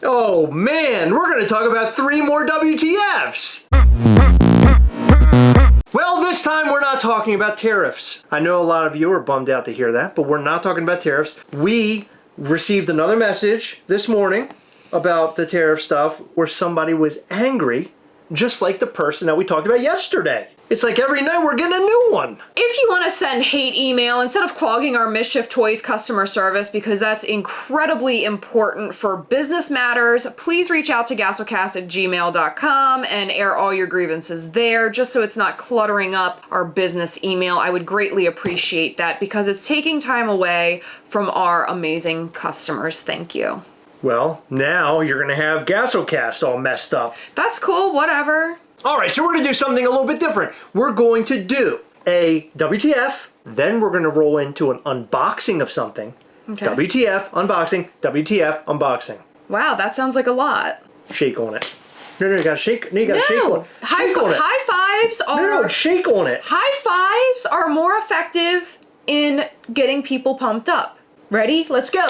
Oh man, we're going to talk about 3 more WTFs. Well, this time we're not talking about tariffs. I know a lot of you are bummed out to hear that, but we're not talking about tariffs. We received another message this morning about the tariff stuff where somebody was angry, just like the person that we talked about yesterday. It's like every night we're getting a new one. If you want to send hate email, instead of clogging our Mischief Toys customer service, because that's incredibly important for business matters, please reach out to gastlecast@gmail.com and air all your grievances there, just so it's not cluttering up our business email. I would greatly appreciate that because it's taking time away from our amazing customers. Thank you. Well, now you're going to have Gastlecast all messed up. That's cool, whatever. All right, so we're going to do something a little bit different. We're going to do a WTF, then we're going to roll into an unboxing of something. Okay. WTF, unboxing, WTF, unboxing. Wow, that sounds like a lot. Shake on it. No, you got to shake. No, you got to shake on it. Shake on it. High fives are... No, shake on it. High fives are more effective in getting people pumped up. Ready? Let's go.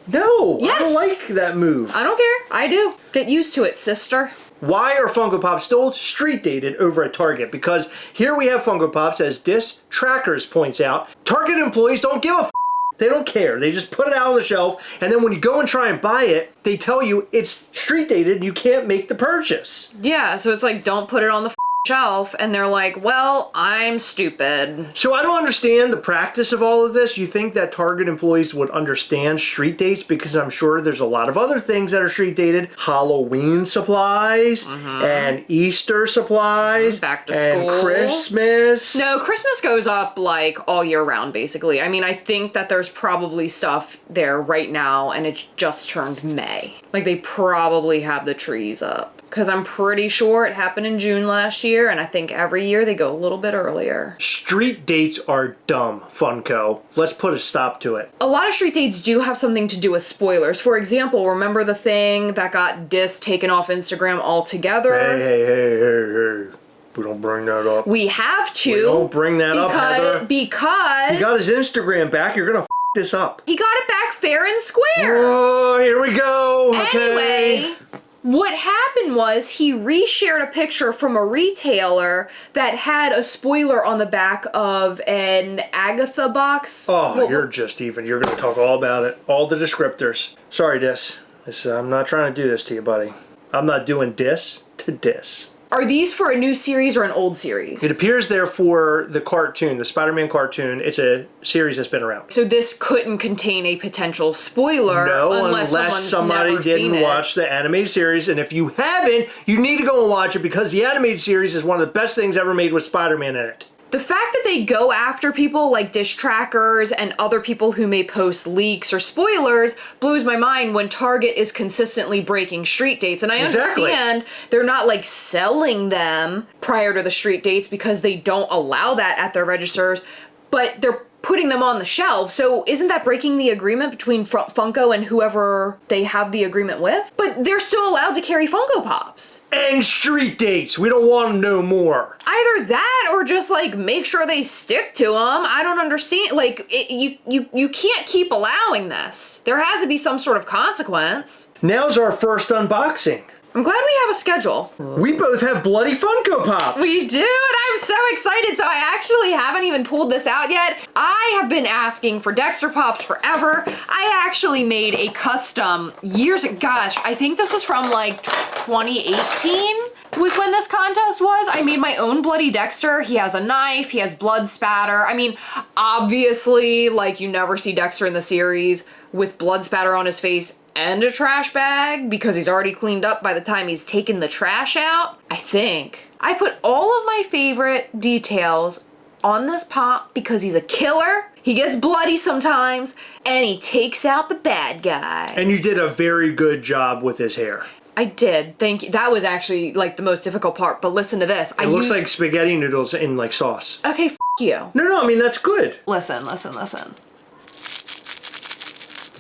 No, yes. I don't like that move. I don't care. I do. Get used to it, sister. Why are Funko Pops still street dated over at Target? Because here we have Funko Pops, as Dis Trackers points out, Target employees don't give a f***. They don't care. They just put it out on the shelf, and then when you go and try and buy it, they tell you it's street dated and you can't make the purchase. Yeah, so it's like, don't put it on the shelf, and they're like, well, I'm stupid. So I don't understand the practice of all of this. You think that Target employees would understand street dates, because I'm sure there's a lot of other things that are street dated. Halloween supplies and Easter supplies. Back to and school. Christmas. No, Christmas goes up like all year round, basically. I mean, I think that there's probably stuff there right now, and it's just turned May. Like, they probably have the trees up. Because I'm pretty sure it happened in June last year, and I think every year they go a little bit earlier. Street dates are dumb, Funko. Let's put a stop to it. A lot of street dates do have something to do with spoilers. For example, remember the thing that got Dis taken off Instagram altogether? Hey. We don't bring that up. We have to. We don't bring that up, Heather. Because... He got his Instagram back. You're going to f*** this up. He got it back fair and square. Oh, here we go. Okay. Anyway... What happened was he reshared a picture from a retailer that had a spoiler on the back of an Agatha box. Oh, you're going to talk all about it. All the descriptors. Sorry, Dis. I'm not trying to do this to you, buddy. I'm not doing Dis to Dis. Are these for a new series or an old series? It appears they're for the cartoon, the Spider-Man cartoon. It's a series that's been around. So this couldn't contain a potential spoiler unless somebody didn't watch the animated series. And if you haven't, you need to go and watch it, because the animated series is one of the best things ever made with Spider-Man in it. The fact that they go after people like Dish Trackers and other people who may post leaks or spoilers blows my mind when Target is consistently breaking street dates. And I understand they're not like selling them prior to the street dates because they don't allow that at their registers, but they're putting them on the shelf. So isn't that breaking the agreement between Funko and whoever they have the agreement with? But they're still allowed to carry Funko Pops. And street dates. We don't want them no more. Either that or just like make sure they stick to them. I don't understand. Like you can't keep allowing this. There has to be some sort of consequence. Now's our first unboxing. I'm glad we have a schedule. We both have bloody Funko Pops. We do, and I'm so excited. So I actually haven't even pulled this out yet. I have been asking for Dexter Pops forever. I actually made a custom years ago. Gosh, I think this was from like 2018 was when this contest was. I made my own bloody Dexter. He has a knife, he has blood spatter. I mean, obviously, like you never see Dexter in the series with blood spatter on his face and a trash bag because he's already cleaned up by the time he's taken the trash out, I think. I put all of my favorite details on this pop because he's a killer, he gets bloody sometimes, and he takes out the bad guys. And you did a very good job with his hair. I did, thank you. That was actually like the most difficult part, but listen to this. It looks like spaghetti noodles in like sauce. Okay, f*** you. No, I mean, that's good. Listen.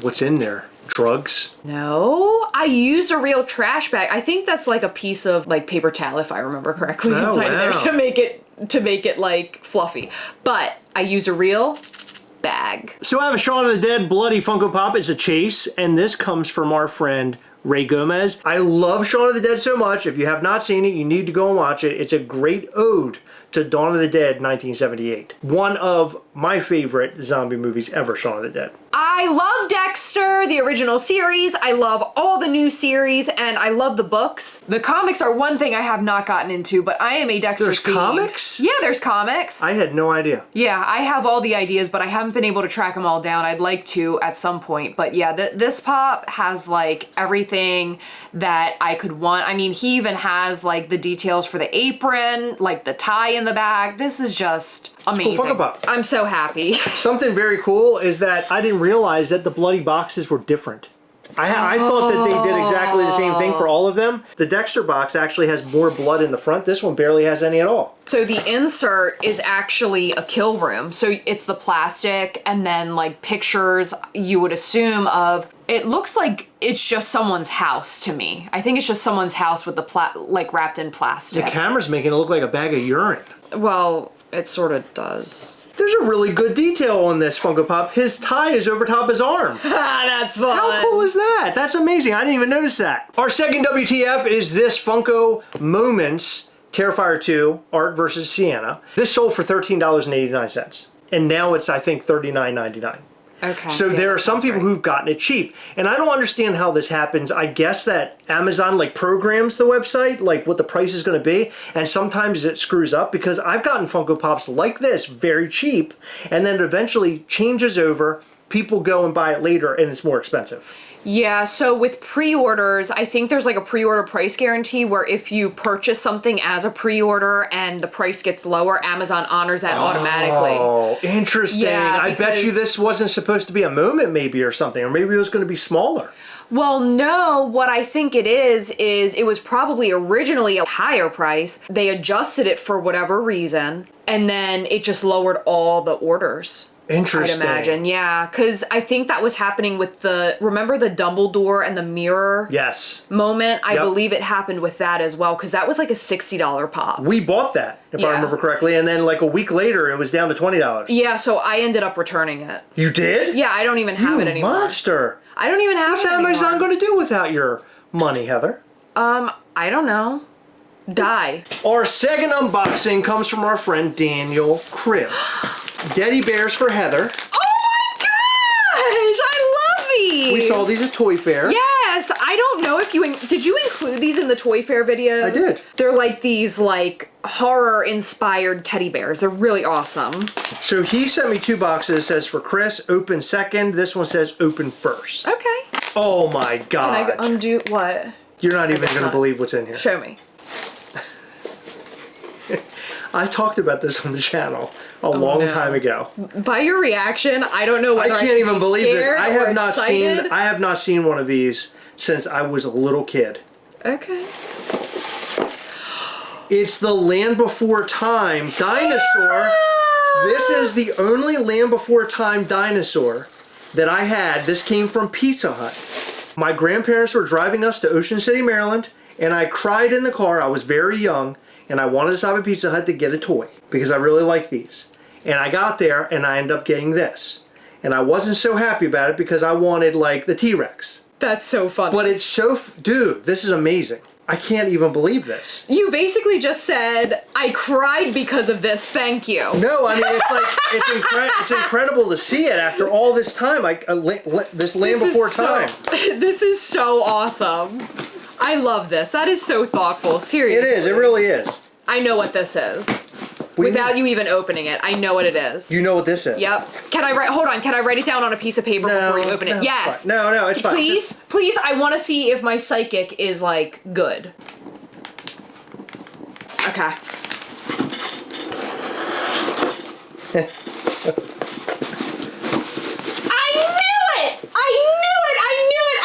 What's in there? Drugs? No, I used a real trash bag. I think that's like a piece of like paper towel, if I remember correctly, inside of there to make it like fluffy. But I used a real bag. So I have a Shaun of the Dead bloody Funko Pop. It's a chase, and this comes from our friend Ray Gomez. I love Shaun of the Dead so much. If you have not seen it, you need to go and watch it. It's a great ode to Dawn of the Dead 1978. One of my favorite zombie movies ever, Shaun of the Dead. I love Dexter, the original series. I love all the new series, and I love the books. The comics are one thing I have not gotten into, but I am a Dexter There's fiend. comics? Yeah, there's comics. I had no idea. Yeah, I have all the ideas, but I haven't been able to track them all down. I'd like to at some point. But yeah, this pop has like everything that I could want. I mean, he even has like the details for the apron, like the tie in the back. This is just amazing. Funko Pop. I'm so happy. Something very cool is that I didn't realize that the bloody boxes were different. I thought that they did exactly the same thing for all of them. The Dexter box actually has more blood in the front. This one barely has any at all. So the insert is actually a kill room. So it's the plastic and then like pictures you would assume of. It looks like it's just someone's house to me. I think it's just someone's house with the like wrapped in plastic. The camera's making it look like a bag of urine. Well, it sort of does. There's a really good detail on this Funko Pop. His tie is over top his arm. That's fun. How cool is that? That's amazing. I didn't even notice that. Our second WTF is this Funko Moments Terrifier 2 Art vs. Sienna. This sold for $13.89. And now it's, I think, $39.99. Okay. So yeah, there are some people right. who've gotten it cheap. And I don't understand how this happens. I guess that Amazon like programs the website, like what the price is going to be. And sometimes it screws up because I've gotten Funko Pops like this very cheap. And then it eventually changes over. People go and buy it later and it's more expensive. Yeah, so with pre-orders, I think there's like a pre-order price guarantee where if you purchase something as a pre-order and the price gets lower, Amazon honors that automatically. Oh, interesting. Yeah, I bet you this wasn't supposed to be a moment maybe or something, or maybe it was going to be smaller. Well, no, what I think it is it was probably originally a higher price. They adjusted it for whatever reason, and then it just lowered all the orders. Interesting. I'd imagine, yeah, because I think that was happening with remember the Dumbledore and the mirror Yes. moment? I Yep. believe it happened with that as well, because that was like a $60 pop. We bought that, if I Yeah. remember correctly, and then like a week later it was down to $20. Yeah, so I ended up returning it. You did? Yeah, I don't even have it anymore. Monster. I don't even have What's it anymore. Amazon going to do without your money, Heather? I don't know. Die. Our second unboxing comes from our friend Daniel Cribb. Teddy bears for Heather. Oh my gosh! I love these! We saw these at Toy Fair. Yes! I don't know if you... Did you include these in the Toy Fair videos? I did. They're like these like horror-inspired teddy bears. They're really awesome. So he sent me 2 boxes. It says for Chris, open second. This one says open first. Okay. Oh my God. Can I undo... What? You're not even guess going to not. believe what's in here. Show me. I talked about this on the channel a long no. time ago. By your reaction, I don't know I whether can't even be believe this. scared I or excited. have not seen one of these since I was a little kid. Okay. It's the Land Before Time dinosaur. This is the only Land Before Time dinosaur that I had. This came from Pizza Hut. My grandparents were driving us to Ocean City, Maryland, and I cried in the car. I was very young, and I wanted to stop at Pizza Hut to get a toy because I really like these. And I got there, and I ended up getting this. And I wasn't so happy about it because I wanted, like, the T-Rex. That's so funny. But it's so... Dude, this is amazing. I can't even believe this. You basically just said, I cried because of this, thank you. No, I mean, it's like, it's incredible to see it after all this time, like, this Land Before Time. This is so awesome. I love this. That is so thoughtful, seriously. It is, it really is. I know what this is. Without you even opening it, I know what it is. You know what this is. Yep. Can I write it down on a piece of paper before you open it? No, Yes. no, it's fine. Please, I want to see if my psychic is, like, good. Okay.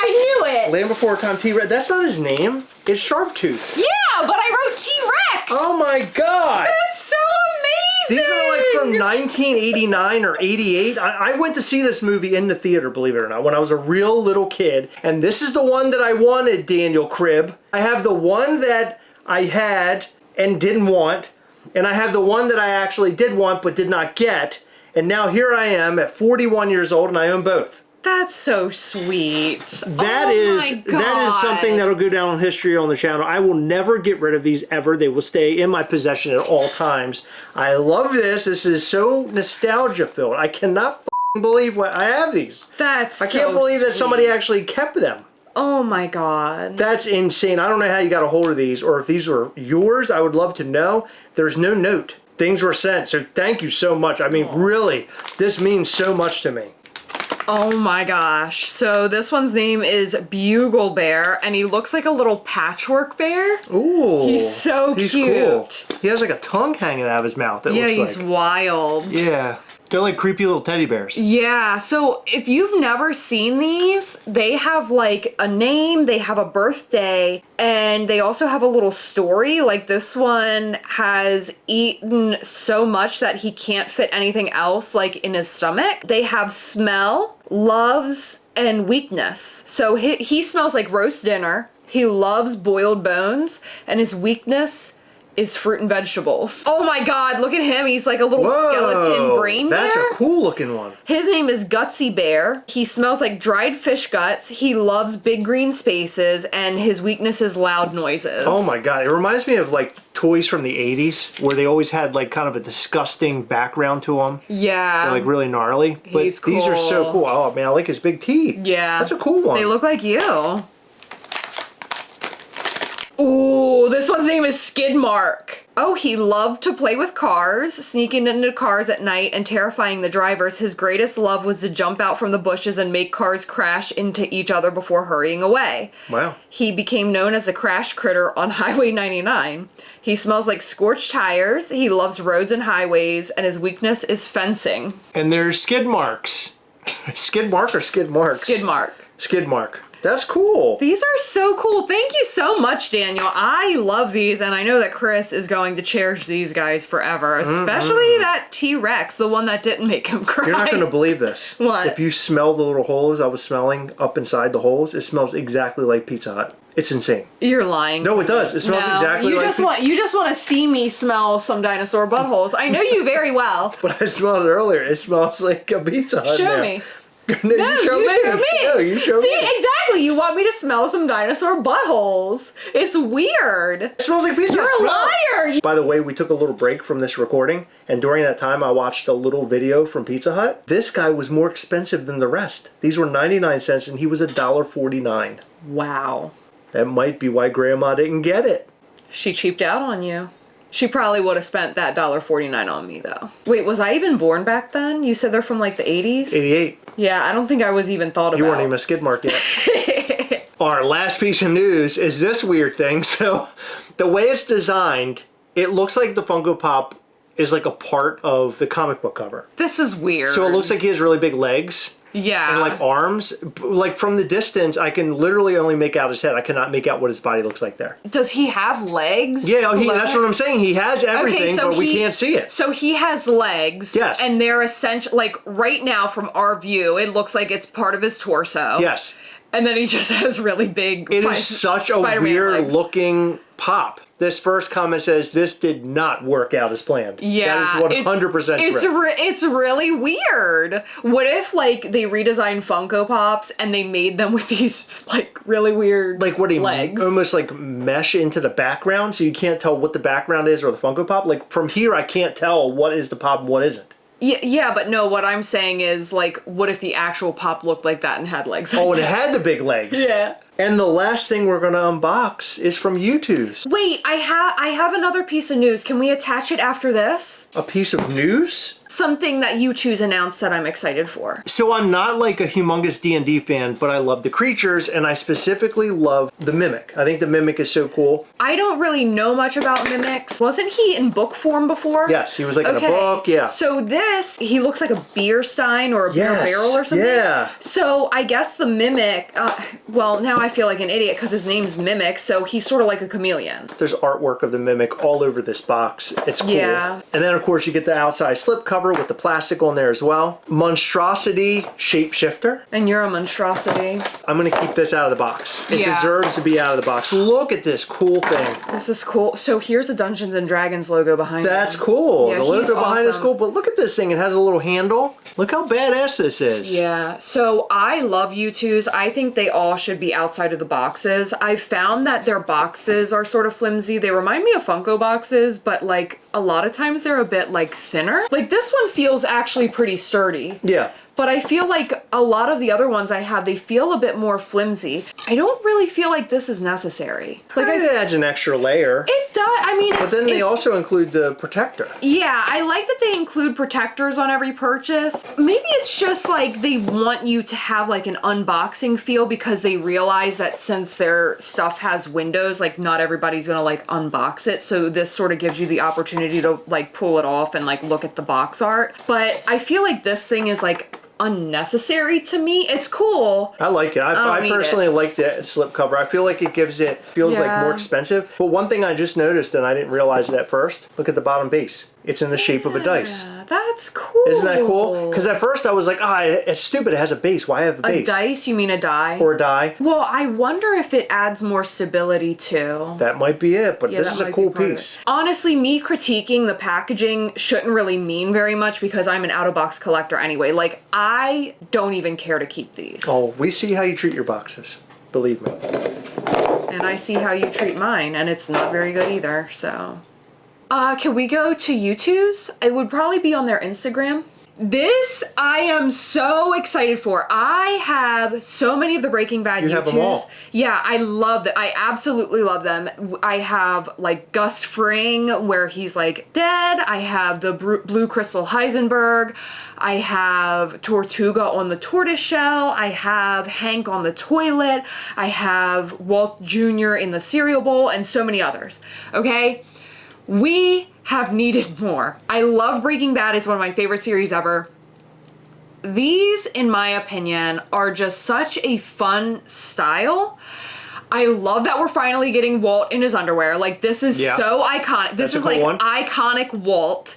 I knew it! Land Before Time T-Rex. That's not his name. It's Sharptooth. Yeah, but I wrote T-Rex! Oh my God! That's so amazing! These are like from 1989 or 88. I went to see this movie in the theater, believe it or not, when I was a real little kid. And this is the one that I wanted, Daniel Cribb. I have the one that I had and didn't want. And I have the one that I actually did want but did not get. And now here I am at 41 years old and I own both. That's so sweet. That is something that'll go down in history on the channel. I will never get rid of these ever. They will stay in my possession at all times. I love this. This is so nostalgia filled. I cannot believe what I have these. I can't believe that somebody actually kept them. Oh my God. That's insane. I don't know how you got a hold of these, or if these were yours. I would love to know. There's no note. Things were sent. So thank you so much. I mean, really, this means so much to me. Oh my gosh. So this one's name is Bugle Bear, and he looks like a little patchwork bear. Ooh. He's so cute. Cool. He has like a tongue hanging out of his mouth. Yeah, he's wild. Yeah. They're like creepy little teddy bears. Yeah, so if you've never seen these, they have like a name, they have a birthday, and they also have a little story. Like this one has eaten so much that he can't fit anything else like in his stomach. They have smell, loves, and weakness. So he smells like roast dinner. He loves boiled bones, and his weakness is fruit and vegetables. Oh my God, look at him. He's like a little skeleton brain bear. That's a cool looking one. His name is Gutsy Bear. He smells like dried fish guts. He loves big green spaces, and his weakness is loud noises. Oh my God, it reminds me of like toys from the 80s where they always had like kind of a disgusting background to them. Yeah. They're like really gnarly. But He's cool. These are so cool. Oh man, I like his big teeth. Yeah. That's a cool one. They look like you. Ooh, this one's name is Skidmark. Oh, he loved to play with cars, sneaking into cars at night and terrifying the drivers. His greatest love was to jump out from the bushes and make cars crash into each other before hurrying away. Wow. He became known as the Crash Critter on Highway 99. He smells like scorched tires, he loves roads and highways, and his weakness is fencing. And there's skid marks. Skid mark or skid marks? Skidmark. Skid mark. That's cool. These are so cool. Thank you so much, Daniel. I love these, and I know that Chris is going to cherish these guys forever, especially that T-Rex, the one that didn't make him cry. You're not going to believe this. What? If you smell the little holes I was smelling up inside the holes, it smells exactly like Pizza Hut. It's insane. You're lying. No, it does. It smells exactly like You just want to see me smell some dinosaur buttholes. I know you very well. But I smelled it earlier. It smells like a Pizza Hut. Show me. No, you show me. No, you show me. See, exactly. You want me to smell some dinosaur buttholes. It's weird. It smells like Pizza Hut. You're a liar. By the way, we took a little break from this recording, and during that time I watched a little video from Pizza Hut. This guy was more expensive than the rest. These were 99 cents and he was $1.49. Wow. That might be why Grandma didn't get it. She cheaped out on you. She probably would have spent that $1.49 on me, though. Wait, was I even born back then? You said they're from like the 80s? 88. Yeah, I don't think I was even thought about. You weren't even a skid mark yet. Our last piece of news is this weird thing. So the way it's designed, it looks like the Funko Pop is like a part of the comic book cover. This is weird. So it looks like he has really big legs. Yeah. And like arms. Like from the distance, I can literally only make out his head. I cannot make out what his body looks like there. Does he have legs? Yeah, that's what I'm saying. He has everything, but we can't see it. So he has legs. Yes. And they're essential, like right now from our view, it looks like it's part of his torso. Yes. And then he just has really big It is such a weird looking pop. This first comment says this did not work out as planned. Yeah, that is 100% correct. It's really weird. What if like they redesigned Funko Pops and they made them with these like really weird like what legs? Almost like mesh into the background, so you can't tell what the background is or the Funko Pop. Like from here, I can't tell what is the pop and what isn't. Yeah, but no, what I'm saying is like, what if the actual pop looked like that and had legs? Oh, and it had the big legs. Yeah. And the last thing we're gonna unbox is from YouTube's. Wait, I have another piece of news. Can we attach it after this? A piece of news? Something that YouTube's announced that I'm excited for. So I'm not like a humongous D&D fan, but I love the creatures, and I specifically love the Mimic. I think the Mimic is so cool. I don't really know much about Mimics. Wasn't he in book form before? Yes, he was like in a book, yeah. So he looks like a beer stein or a beer barrel or something. Yeah. So I guess the Mimic, well, now I feel like an idiot because his name's Mimic, so he's sort of like a chameleon. There's artwork of the Mimic all over this box. It's cool. Yeah. And then, of course, you get the outside slip cover cover with the plastic on there as well. Monstrosity shapeshifter. And you're a monstrosity. I'm gonna keep this out of the box. It Yeah. deserves to be out of the box. Look at this cool thing. This is cool. So here's a Dungeons and Dragons logo behind That's him. cool. Yeah, The logo he's behind is awesome. cool, but look at this thing. It has a little handle. Look how badass this is. Yeah, so I love U2s. I think they all should be outside of the boxes. I've found that their boxes are sort of flimsy. They remind me of Funko boxes, but like a lot of times they're a bit like thinner. Like this one feels actually pretty sturdy. Yeah. But I feel like a lot of the other ones I have, they feel a bit more flimsy. I don't really feel like this is necessary. Like It adds an extra layer. it does. I mean, But then they also include the protector. yeah, I like that they include protectors on every purchase. Maybe it's just like they want you to have like an unboxing feel because they realize that since their stuff has windows, like not everybody's gonna like unbox it. So this sort of gives you the opportunity to like pull it off and like look at the box art. But I feel like this thing is like unnecessary to me. It's cool. I like it. I need personally like the slip cover. I feel like it feels like Yeah. more expensive. But one thing I just noticed, and I didn't realize it at first, look at the bottom base. It's in the shape of a dice. Yeah, that's cool. Isn't that cool? Because at first I was like, it's stupid. It has a base. Why have a A base? dice? You mean a die? Or a die. Well, I wonder if it adds more stability too. That might be it, but Yeah, this that is a might cool be part of piece. it. Honestly, me critiquing the packaging shouldn't really mean very much because I'm an out-of-box collector anyway. Like, I don't even care to keep these. Oh, we see how you treat your boxes. Believe me. And I see how you treat mine, and it's not very good either, so. Can we go to U2's? It would probably be on their Instagram. This I am so excited for. I have so many of the Breaking Bad You U2s. have them all. Yeah, I love them. I absolutely love them. I have like Gus Fring where he's like dead. I have the Blue Crystal Heisenberg. I have Tortuga on the tortoise shell. I have Hank on the toilet. I have Walt Jr. in the cereal bowl and so many others. Okay? We have needed more. I love Breaking Bad. It's one of my favorite series ever. These, in my opinion, are just such a fun style. I love that we're finally getting Walt in his underwear. Like, this is so iconic. This is like iconic Walt.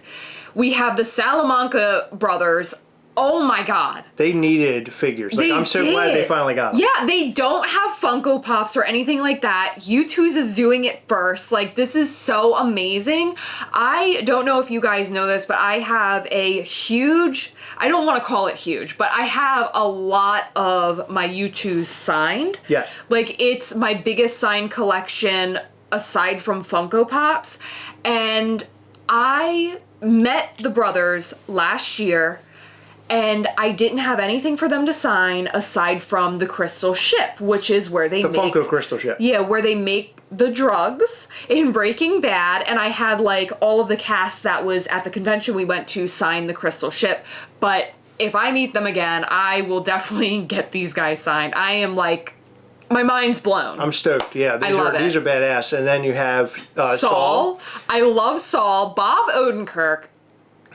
We have the Salamanca brothers. Oh my god. They needed figures. Like, I'm so glad they finally got them. Yeah, they don't have Funko Pops or anything like that. U2's is doing it first. Like, this is so amazing. I don't know if you guys know this, but I have a huge, I don't want to call it huge, but I have a lot of my U2's signed. Yes. Like, it's my biggest signed collection aside from Funko Pops. And I met the brothers last year, and I didn't have anything for them to sign aside from the crystal ship, which is where they make... The Funko Crystal Ship. Yeah, where they make the drugs in Breaking Bad, and I had, like, all of the cast that was at the convention we went to sign the crystal ship. But if I meet them again, I will definitely get these guys signed. I am, like... My mind's blown. I'm stoked. Yeah, these are badass. And then you have Saul. I love Saul. Bob Odenkirk.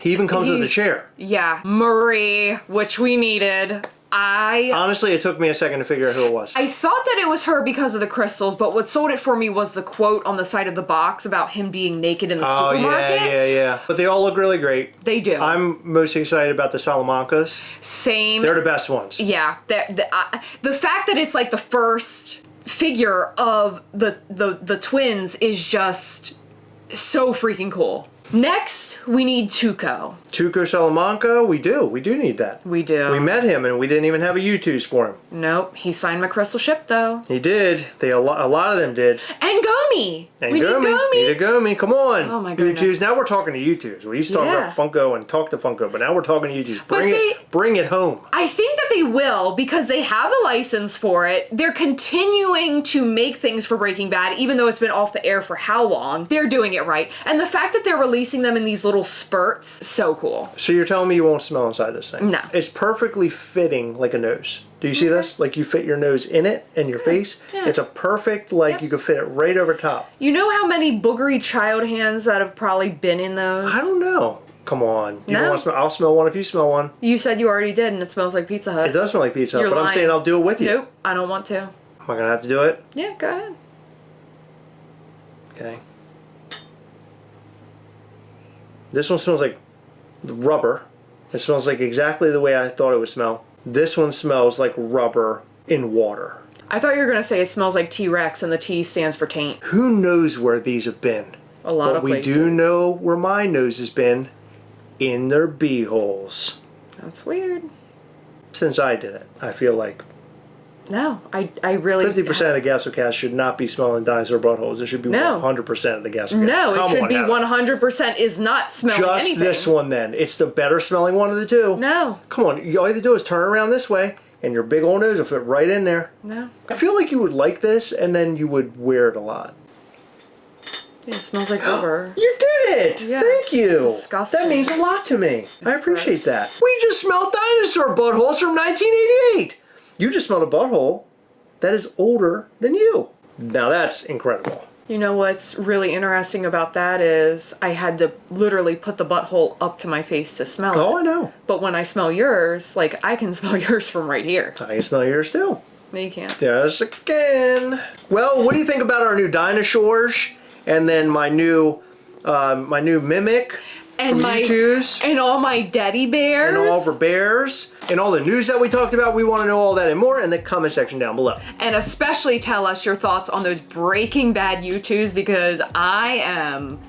He even comes with a chair. Yeah. Marie, which we needed. Honestly, it took me a second to figure out who it was. I thought that it was her because of the crystals, but what sold it for me was the quote on the side of the box about him being naked in the supermarket. Yeah. But they all look really great. They do. I'm most excited about the Salamancas. Same. They're the best ones. Yeah. The fact that it's like the first figure of the twins is just so freaking cool. Next, we need Tuco. Tuco Salamanca, we do need that. We do. We met him and we didn't even have a U2s for him. Nope, he signed my crystal ship though. He did. A lot of them did. And Gomi! And we Gomi. need Gomi! Need a Gomi, come on. Oh my goodness. U2s, now we're talking to U2s. We used to talk about Funko and talk to Funko, but now we're talking to U2s. Bring it home. I think that they will because they have the license for it. They're continuing to make things for Breaking Bad, even though it's been off the air for how long. They're doing it right. And the fact that they're releasing them in these little spurts, so cool. So you're telling me you won't smell inside this thing? No. It's perfectly fitting like a nose. Do you see this? Like you fit your nose in it and your face. Yeah. It's a perfect, you could fit it right over top. You know how many boogery child hands that have probably been in those? I don't know. Come on. You No? want to smell? I'll smell one if you smell one. You said you already did and it smells like Pizza Hut. It does smell like pizza, You're but I'm lying. saying I'll do it with you. Nope, I don't want to. Am I going to have to do it? Yeah, go ahead. Okay. This one smells like rubber. It smells like exactly the way I thought it would smell. This one smells like rubber in water. I thought you were going to say it smells like T-Rex and the T stands for taint. Who knows where these have been? A lot of places. But we do know where my nose has been. In their beeholes. That's weird. Since I did it, I feel like no, I really 50% of the Gastlecast should not be smelling dinosaur buttholes. It should be 100% of the Gastlecast. No, it should be 100% is not smelling just anything. this one then. It's the better smelling one of the two. No. Come on, all you have to do is turn around this way and your big old nose will fit right in there. No. I feel like you would like this and then you would wear it a lot. It smells like rubber. You did it! Yes, Thank you! disgusting. That means a lot to me. I appreciate gross. that. We just smelled dinosaur buttholes from 1988! You just smelled a butthole that is older than you. Now that's incredible. You know what's really interesting about that is I had to literally put the butthole up to my face to smell it. Oh, I know. But when I smell yours, like I can smell yours from right here. I can smell yours too. No, you can't. Yes, again. Well, what do you think about our new dinosaurs? And then my new mimic And from U2's. and all my daddy bears. And all of our bears. And all the news that we talked about. We want to know all that and more in the comment section down below. And especially tell us your thoughts on those Breaking Bad U2s because I am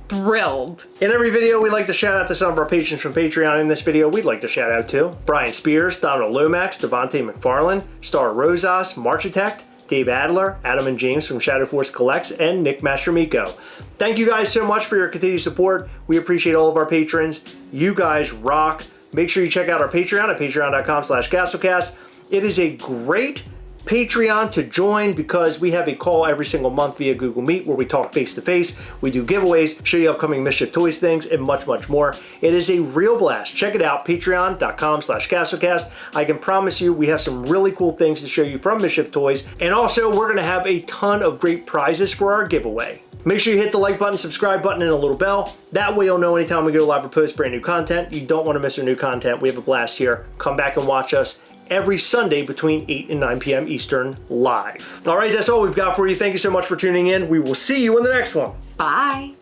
thrilled. In every video, we like to shout out to some of our patrons from Patreon. In this video, we'd like to shout out to Brian Spears, Donald Lomax, Devontae McFarland, Star Rosas, Marchitect, Dave Adler, Adam and James from Shadow Force Collects, and Nick Mastramico. Thank you guys so much for your continued support. We appreciate all of our patrons. You guys rock. Make sure you check out our Patreon at patreon.com/Gastlecast. It is a great Patreon to join because we have a call every single month via Google Meet where we talk face to face. We do giveaways, show you upcoming Mischief Toys things, and much, much more. It is a real blast. Check it out, patreon.com/Gastlecast. I can promise you we have some really cool things to show you from Mischief Toys. And also, we're going to have a ton of great prizes for our giveaway. Make sure you hit the like button, subscribe button, and a little bell. That way you'll know anytime we go live or post brand new content. You don't want to miss our new content. We have a blast here. Come back and watch us every Sunday between 8 and 9 p.m. Eastern live. All right, that's all we've got for you. Thank you so much for tuning in. We will see you in the next one. Bye.